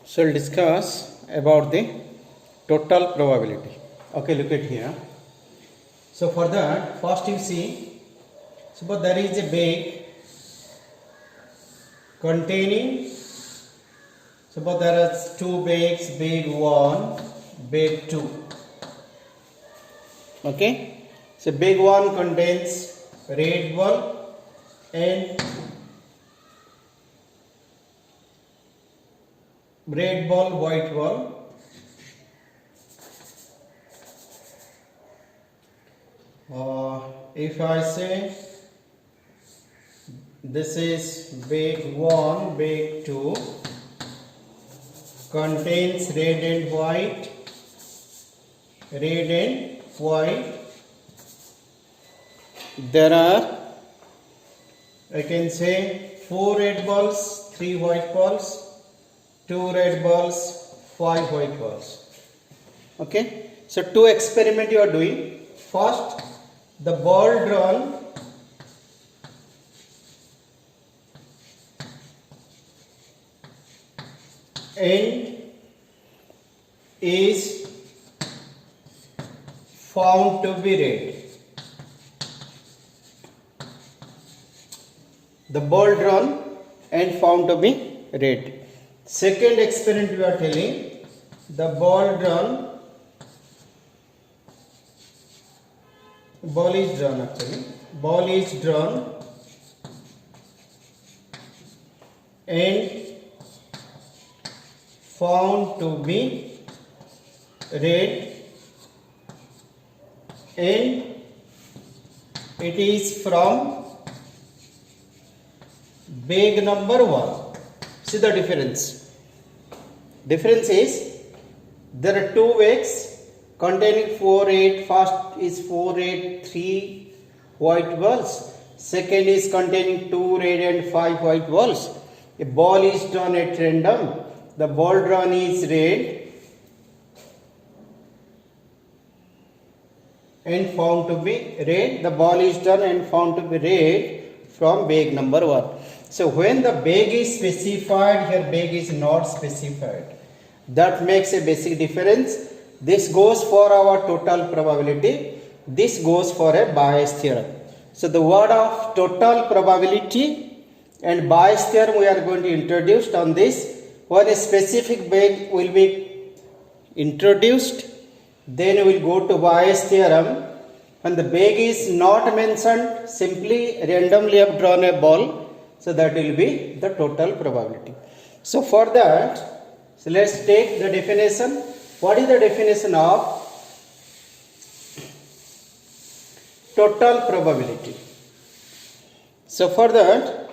So we'll discuss about the total probability. Okay, look at here. So for that, first you see, suppose there is a bag containing, suppose there are two bags, bag 1, bag 2. Okay, so bag 1 contains red ball and red ball, white ball. If I say this is bag 1, bag 2 contains red and white, there are, I can say 4 red balls, 3 white balls, 2 red balls, 5 white balls. Okay, so two experiment you are doing. First, the ball drawn and is found to be red. The ball drawn and found to be red. Second experiment we are telling, the ball is drawn and found to be red, and it is from bag number 1. See the difference. Difference is there are two bags containing 4 red. First is 4 red, 3 white balls. Second is containing 2 red and 5 white balls. A ball is drawn at random. The ball drawn is red and found to be red. The ball is drawn and found to be red from bag number 1. So when the bag is specified, here bag is not specified. That makes a basic difference. This goes for our total probability. This goes for a Bayes theorem. So the word of total probability and Bayes theorem we are going to introduce on this. When a specific bag will be introduced, then we will go to Bayes theorem. When the bag is not mentioned, simply randomly have drawn a ball, so that will be the total probability. So for that, so let's take the definition. What is the definition of total probability? So for that,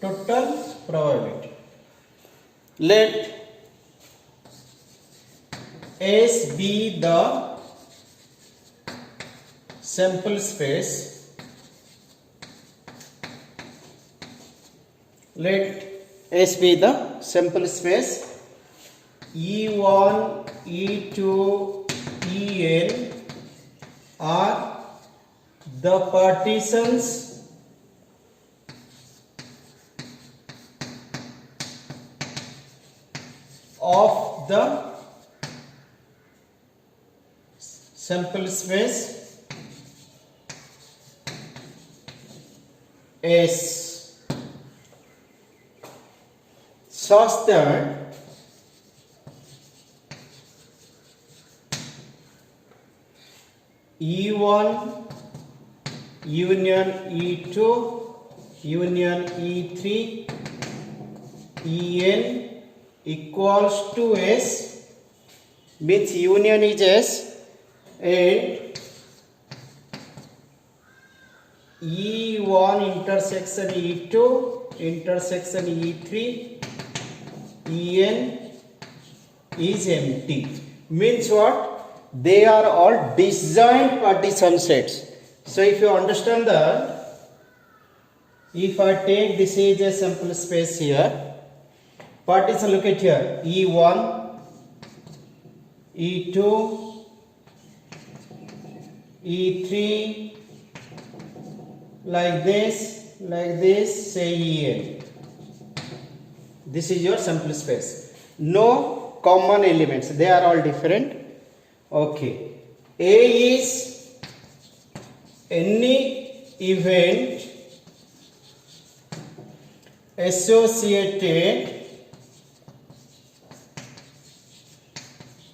total probability. Let S be the sample space. Let S be the sample space. E1, E2, En are the partitions of the sample space S, such that E1 union E2 union E3 En equals to S, means union is S, and E1 intersection E2 intersection E3 En is empty. Means what? They are all disjoint partition sets. So if you understand that, if I take this is a sample space here, partition, look at here, E1, E2, E3, like this, say En. This is your sample space. No common elements, they are all different. Okay. A is any event associated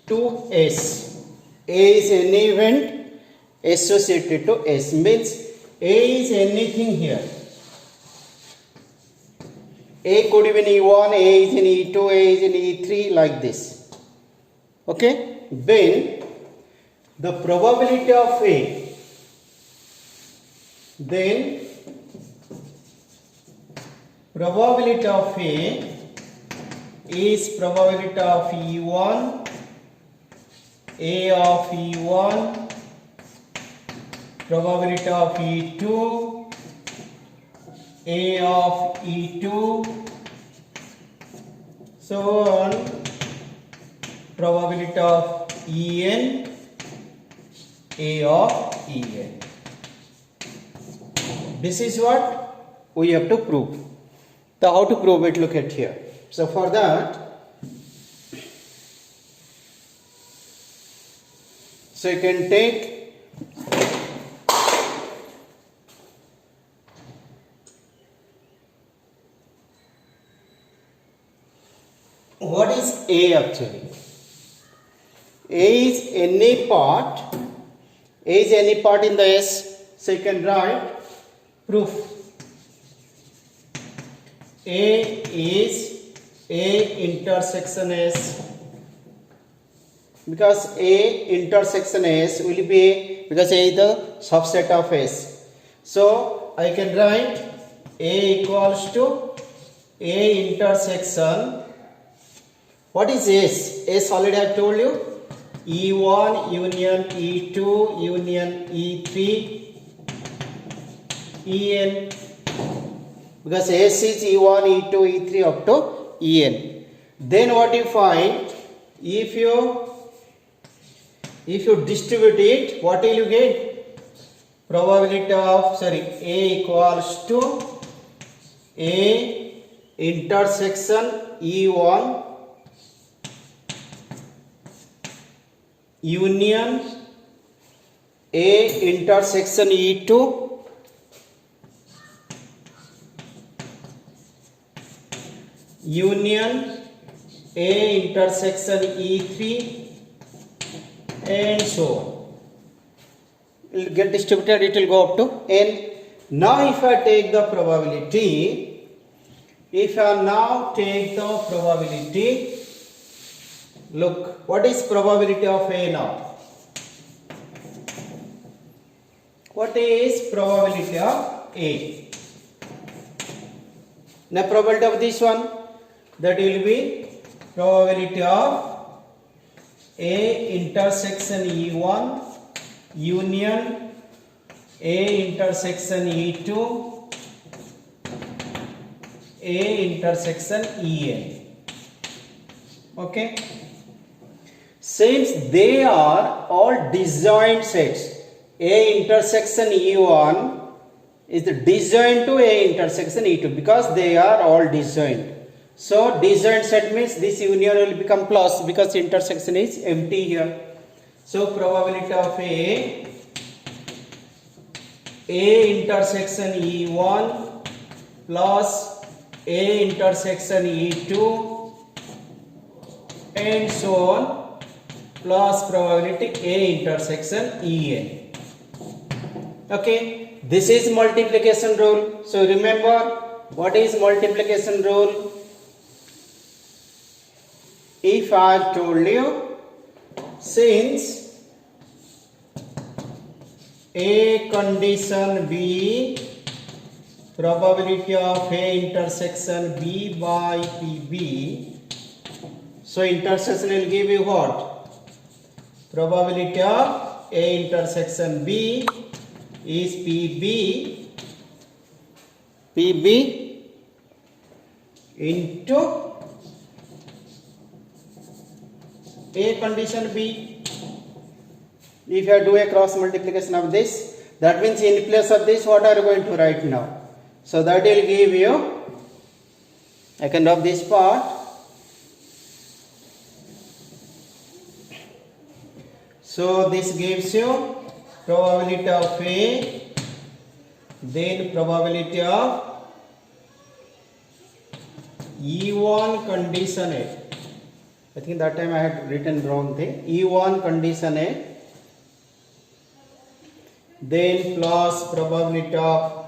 to S. A is any event associated to S, means A is anything here. A could be in E1, A is in E2, A is in E3, like this. Okay? Then the probability of A, then probability of A is probability of E1, A of E1, probability of E2, A of E2, so on, probability of En, A of En. This is what we have to prove. So how to prove it, look at here. So for that, so you can take what is A actually? A is any part, A is any part in the S, so you can write proof. A is A intersection S, because A intersection S will be A, because A is the subset of S. So I can write A equals to A intersection. What is S? S already I have told you. E1 union E2 union E3 En, because S is E1 E2 E3 up to En. Then what you find, if you distribute it, what will you get? Probability of A equals to A intersection E1 union A intersection E2 union A intersection E3 and so on. It will get distributed, it will go up to N. Now if I take the probability, look, what is probability of A now? What is probability of A? Now probability of this one, that will be probability of A intersection E1 union A intersection E2 A intersection En. Okay. Since they are all disjoint sets, A intersection E1 is the disjoint to A intersection E2, because they are all disjoint. So disjoint set means this union will become plus, because intersection is empty here. So probability of A intersection E1 plus A intersection E2 and so on, plus probability A intersection En. Okay, this is multiplication rule. So remember, what is multiplication rule? If I have told you, since A condition B, probability of A intersection B by PB, so intersection will give you what? Probability of A intersection B is PB into A condition B. If you do a cross multiplication of this, that means in place of this, what are you going to write now? So that will give you, I can drop this part. So this gives you probability of A, then probability of E1 condition A. I think that time I had written wrong thing. E1 condition A, then plus probability of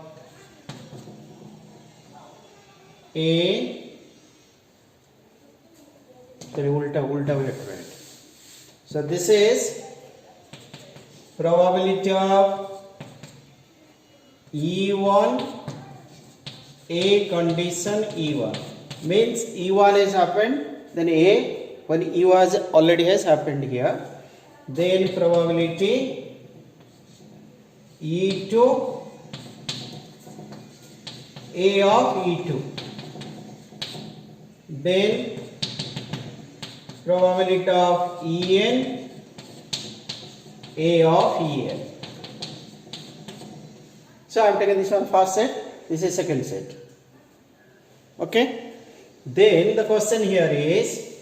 A. Sorry, ulta we have to write. So this is probability of E1 A condition E1, means E1 has happened, then A, when E was already has happened here, then probability E2 A of E2, then probability of En A of En. So I am taking this one first set, this is second set. Okay. Then the question here is,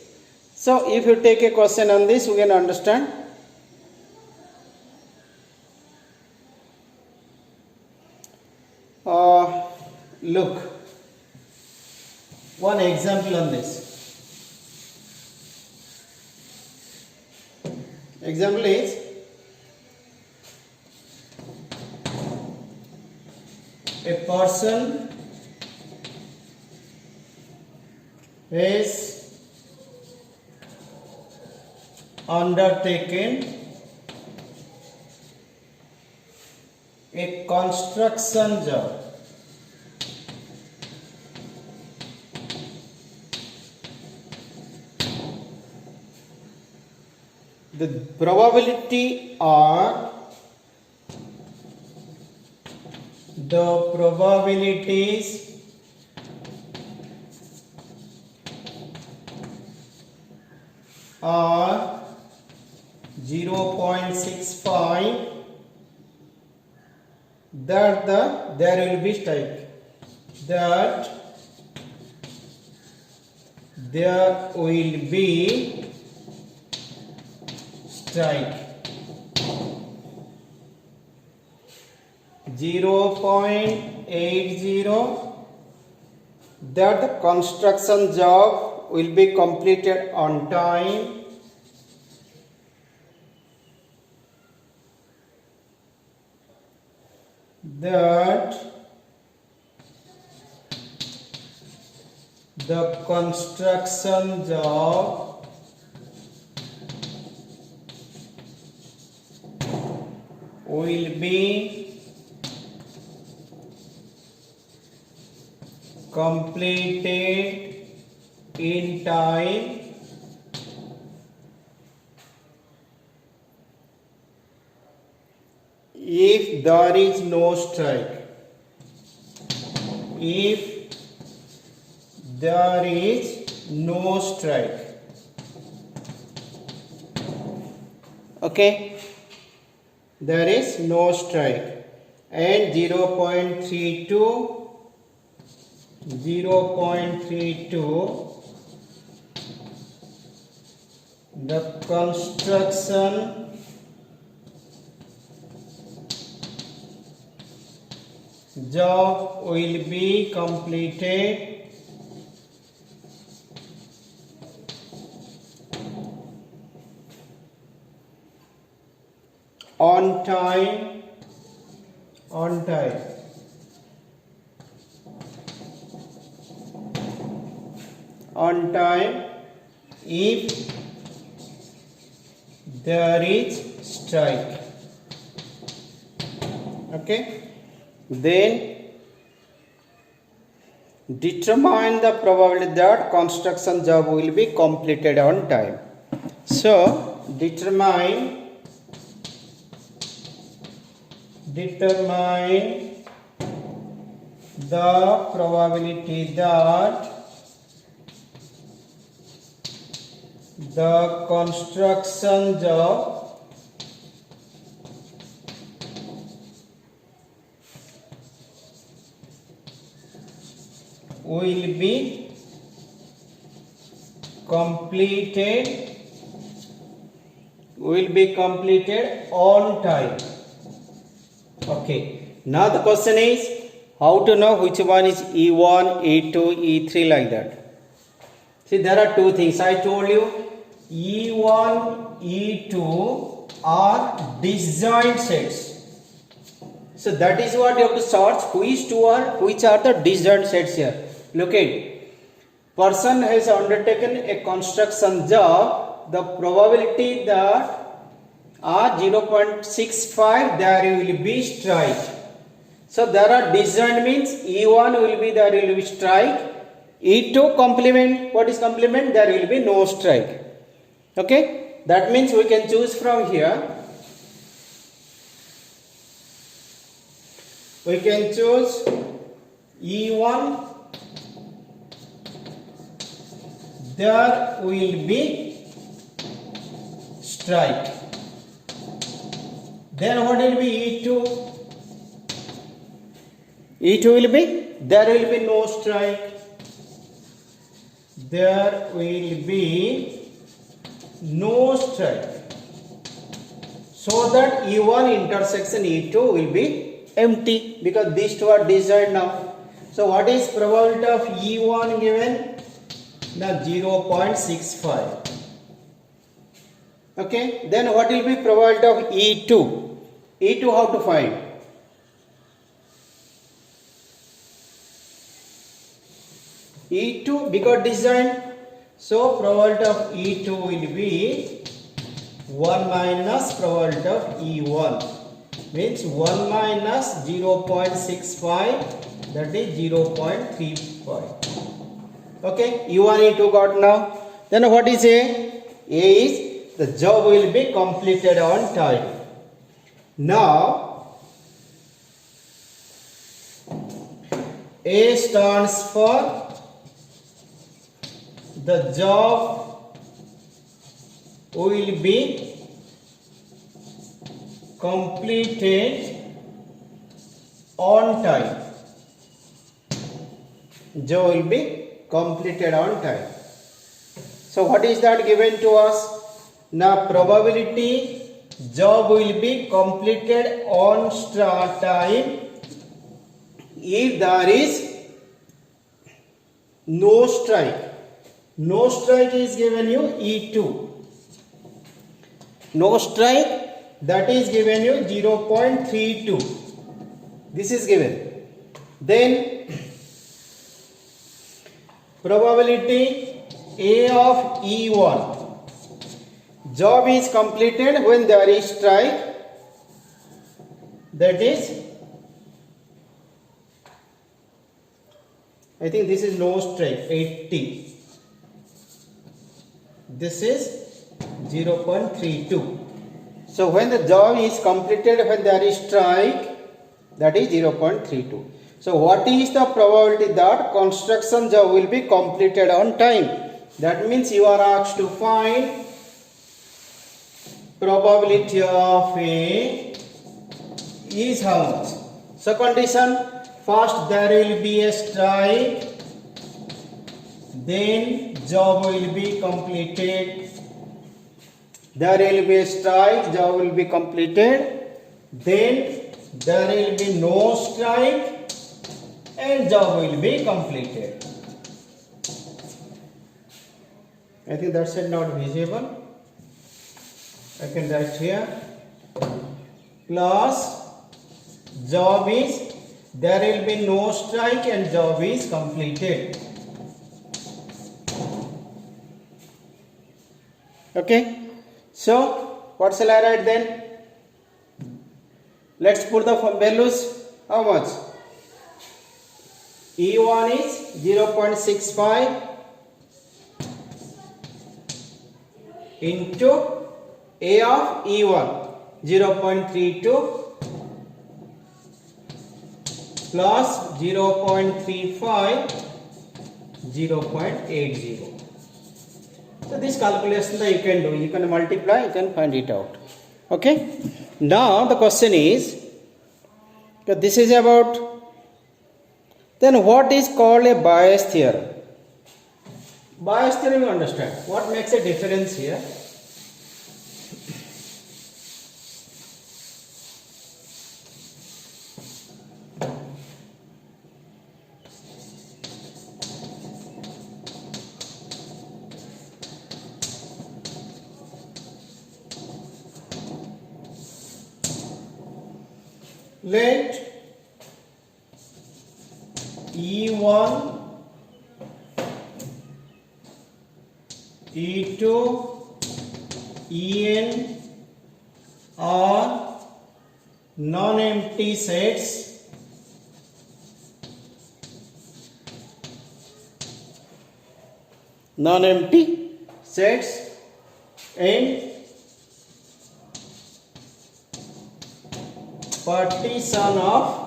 so if you take a question on this, you can understand. Look, one example on this. Example is, a person is undertaken a construction job. The probability or the probabilities are 0.65 that there will be strike, that there will be strike. 0.80 that the construction job will be completed on time. That the construction job will be completed in time if there is no strike. If there is no strike. Okay, there is no strike. And 0.32 the construction job will be completed on time if there is strike. Okay, then determine the probability that construction job will be completed on time. So determine the probability that the construction job will be completed on time. Okay, now the question is how to know which one is E1, E2, E3 like that. See, there are two things I told you. E1, E2 are disjoint sets. So that is what you have to search. Which are the disjoint sets here. Look at. Person has undertaken a construction job. The probability that are 0.65 there will be strike. So there are disjoint means E1 will be there will be strike. E2 complement. What is complement? There will be no strike. Okay. That means we can choose from here. We can choose E1. There will be strike. Then what will be E2? E2 will be, there will be no strike. There will be no strike. So that E1 intersection E2 will be empty because these two are disjoint now. So what is probability of E1 given? The 0.65. Okay, then what will be probability of E2? E2 how to find? E2 because disjoint. So probability of E2 will be 1 minus probability of E1. Means 1 minus 0.65, that is 0.35. Okay, E1, E2 got now. Then what is A? A is the job will be completed on time. Now, A stands for the job will be completed on time. Job will be completed on time. So what is that given to us? Now probability job will be completed on time if there is no strike. No strike is given you E2. No strike, that is given you 0.32. This is given. Then probability A of E1. Job is completed when there is strike. That is, I think this is no strike, 80. This is 0.32. So when the job is completed when there is strike, that is 0.32. So what is the probability that construction job will be completed on time? That means you are asked to find probability of A is how much? So condition, first there will be a strike, then job will be completed. There will be a strike, job will be completed. Then there will be no strike and job will be completed. I think that's not visible. I can write here. Plus job is, there will be no strike and job is completed. Okay. So what shall I write then? Let's put the values. How much? E1 is 0.65 into A of E1 0.32 plus 0.35 0.80. So this calculation that you can do, you can multiply, you can find it out. Okay. Now the question is, this is about, then what is called a Bayes theorem? Bayes theorem you understand. What makes a difference here? Let E1, E2, En are non-empty sets and partition of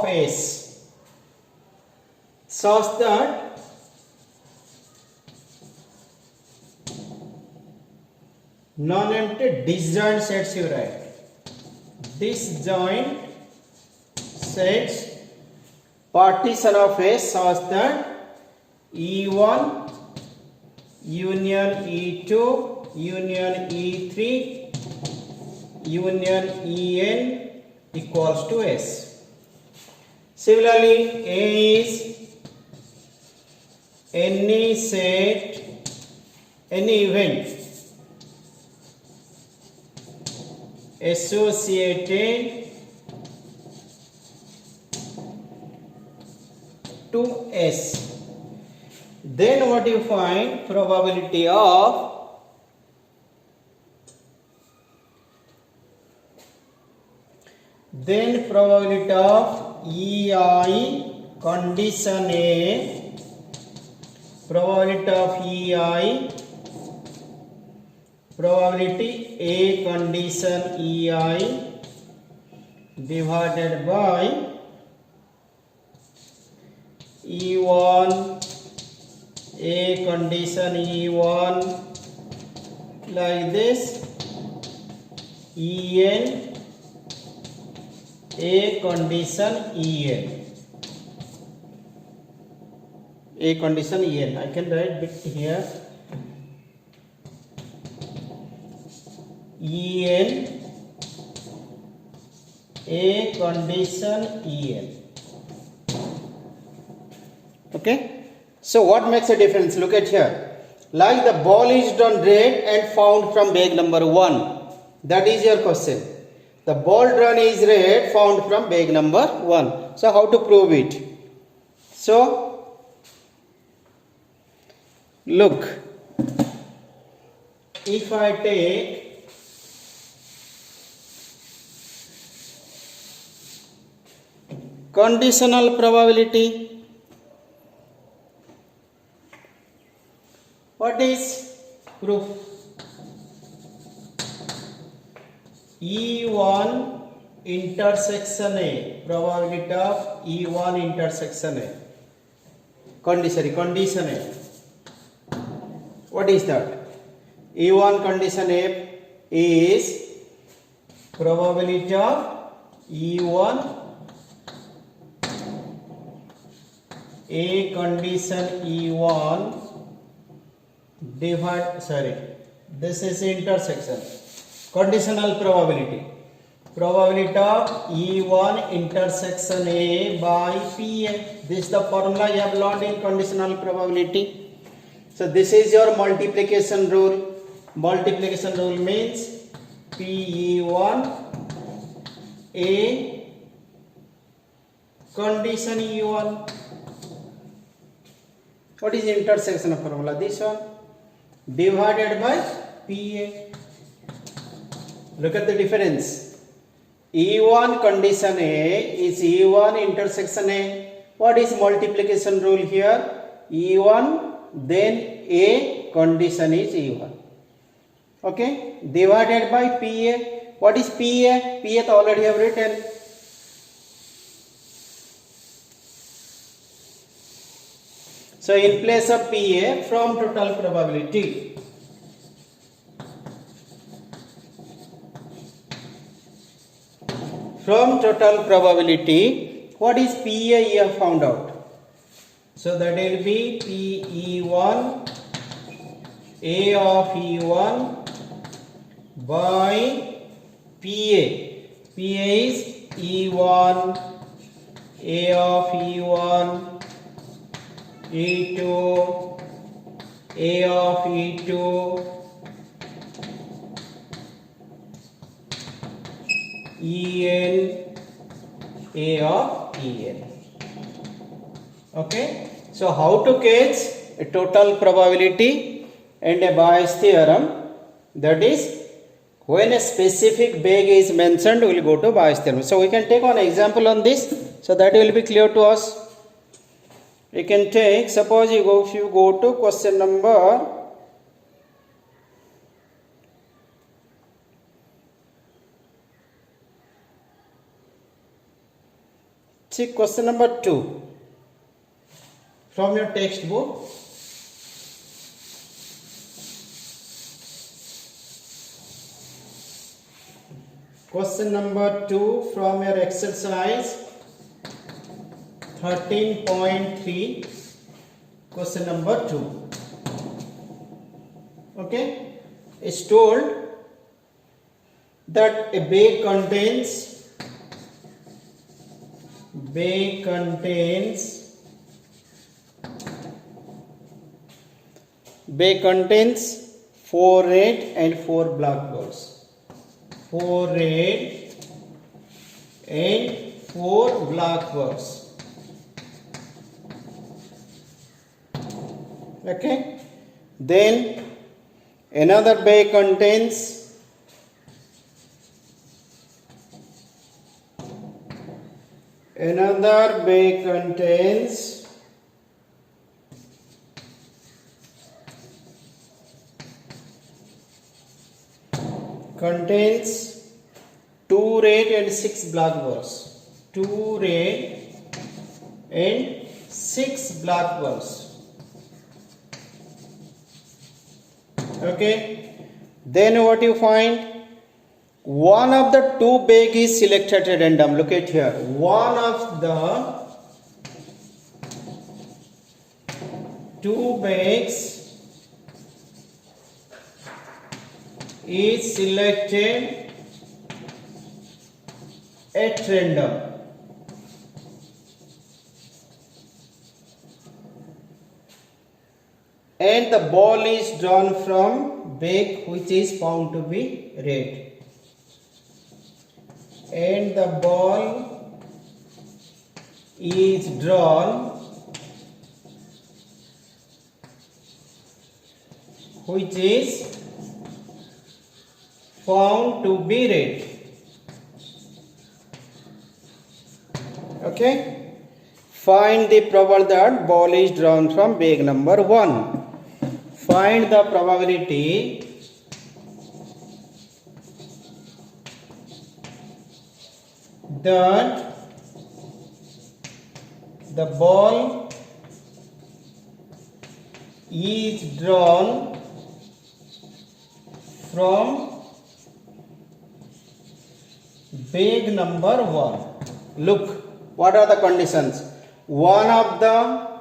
S such that non-empty disjoint sets you write. Disjoint sets partition of S such that E1 union E2 union E3 union En equals to S. Similarly, A is any set, any event associated to S. Then what you find? Probability of EI condition A, probability of EI, probability A condition EI divided by E1 A condition E1 like this, En A condition En. A condition En. I can write bit here. En A condition En. Okay. So what makes a difference? Look at here. Like the ball is drawn red and found from bag number 1. That is your question. The ball drawn is red found from bag number 1. So how to prove it? So look, if I take conditional probability, what is proof? E1 intersection A, probability of E1 intersection A, condition A. What is that? E1 condition A is probability of E1 A condition E1 this is intersection. Conditional probability. Probability of E1 intersection A by PA. This is the formula you have learned in conditional probability. So this is your multiplication rule. Multiplication rule means PE1 A condition E1. What is intersection formula? This one divided by PA. Look at the difference. E1 condition A is E1 intersection A. What is multiplication rule here? E1 then A condition is E1. Okay, divided by PA. What is PA? PA already have written. So in place of PA, from total probability. From total probability, what is PA you have found out? So that will be PE1 A of E1 by PA. PA is E1 A of E1 E2 A of E2 En A of En. Okay, so how to catch a total probability and a Bayes theorem? That is, when a specific bag is mentioned, we will go to Bayes theorem. So we can take one example on this, so that will be clear to us. We can take, suppose if you go to question number question number 2 from your textbook. Question number 2 from your exercise 13.3, question number 2. Okay, it's told that a bag contains 4 red and 4 black balls. 4 red and 4 black balls. Okay, then another bag contains contains 2 red and 6 black balls. 2 red and 6 black balls. Okay, then what you find? One of the 2 bags is selected at random. Look at here. One of the 2 bags is selected at random. And the ball is drawn from bag which is found to be red. And the ball is drawn which is found to be red. Okay, find the probability that ball is drawn from bag number 1. Find the probability that the ball is drawn from bag number 1. Look, what are the conditions? One of the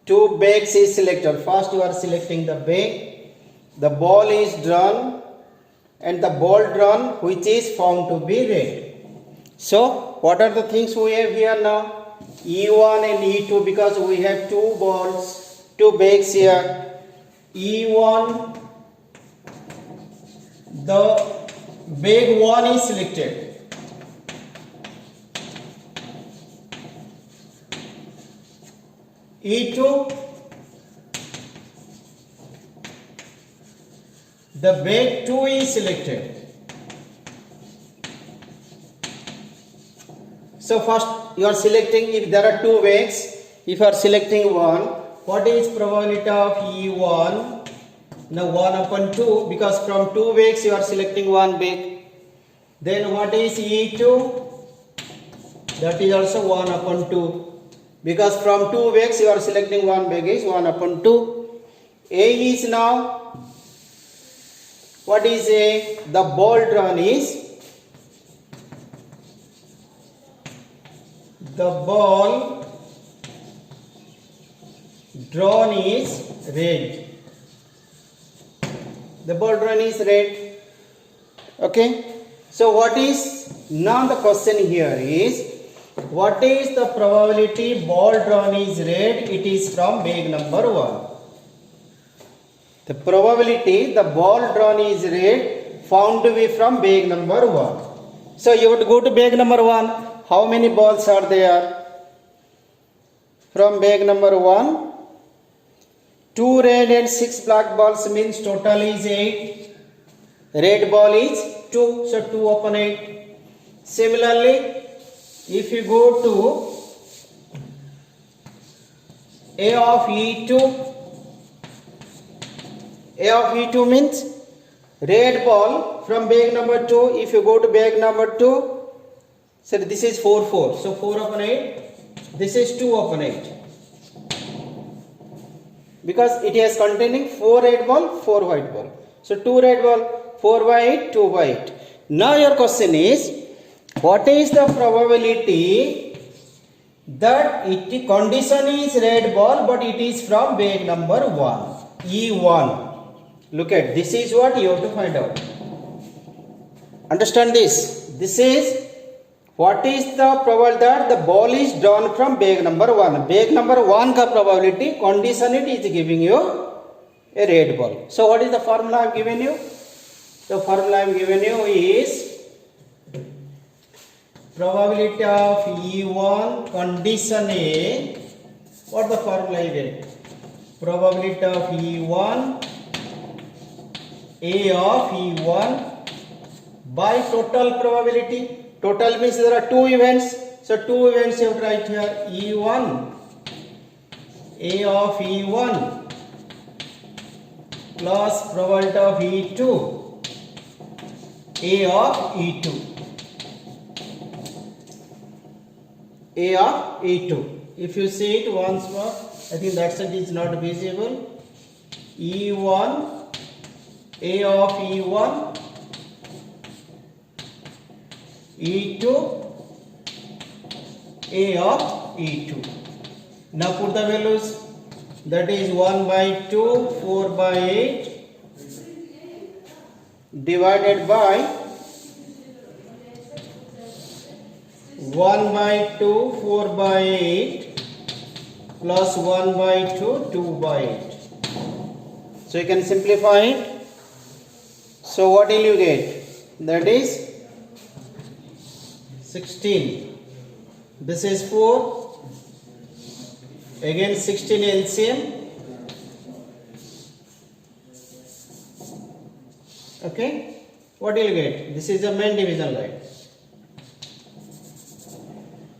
2 bags is selected. First you are selecting the bag, the ball is drawn, and the ball drawn which is found to be red. So what are the things we have here now? E1 and E2, because we have 2 balls, 2 bags here. E1, the bag 1 is selected. E2, the bag 2 is selected. So first you are selecting, if there are 2 bags, if you are selecting one, what is probability of E1? Now 1 upon 2, because from 2 bags you are selecting 1 bag. Then what is E2? That is also 1 upon 2. because from 2 bags you are selecting one bag is 1 upon 2. A is now, what is A? The ball drawn is, the ball drawn is red. The ball drawn is red. Okay. So what is, now the question here is, what is the probability ball drawn is red? It is from bag number 1. The probability the ball drawn is red found to be from bag number 1. So you would go to bag number 1. How many balls are there? From bag number 1, 2 red and 6 black balls means total is 8. Red ball is 2, so 2 upon 8. Similarly, if you go to A of E2, A of E2 means red ball from bag number 2. If you go to bag number 2, so this is 4, 4. So 4 upon 8. This is 2 upon 8. Because it is containing 4 red ball, 4 white ball. So 2 red ball, 4 by 8, 2 by 8. Now your question is, what is the probability that it condition is red ball but it is from bag number 1, E1. Look at this, is what you have to find out. Understand this. This is, what is the probability that the ball is drawn from bag number 1. Bag number 1 ka probability, condition it is giving you a red ball. So what is the formula I have given you? The formula I have given you is probability of E1 condition A. What the formula I get? Probability of E1, A of E1 by total probability. Total means there are 2 events. So 2 events you have to write here. E1, A of E1 plus probability of E2, A of E2. A of E2. If you see it once more, I think that side is not visible. E1, A of E1, E2, A of E2. Now put the values. That is 1 by 2, 4 by 8 divided by 1 by 2, 4 by 8 plus 1 by 2, 2 by 8. So you can simplify it. So what will you get? That is 16. This is 4. Again 16 LCM. Okay. What will you get? This is the main division line.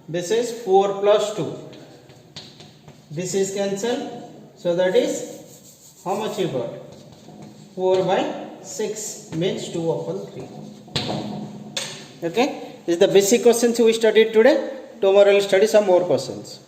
This is 4 plus 2. This is cancelled. So that is, how much you got? 4 by 6 means 2 upon 3. Okay. This is the basic questions we studied today. Tomorrow we will study some more questions.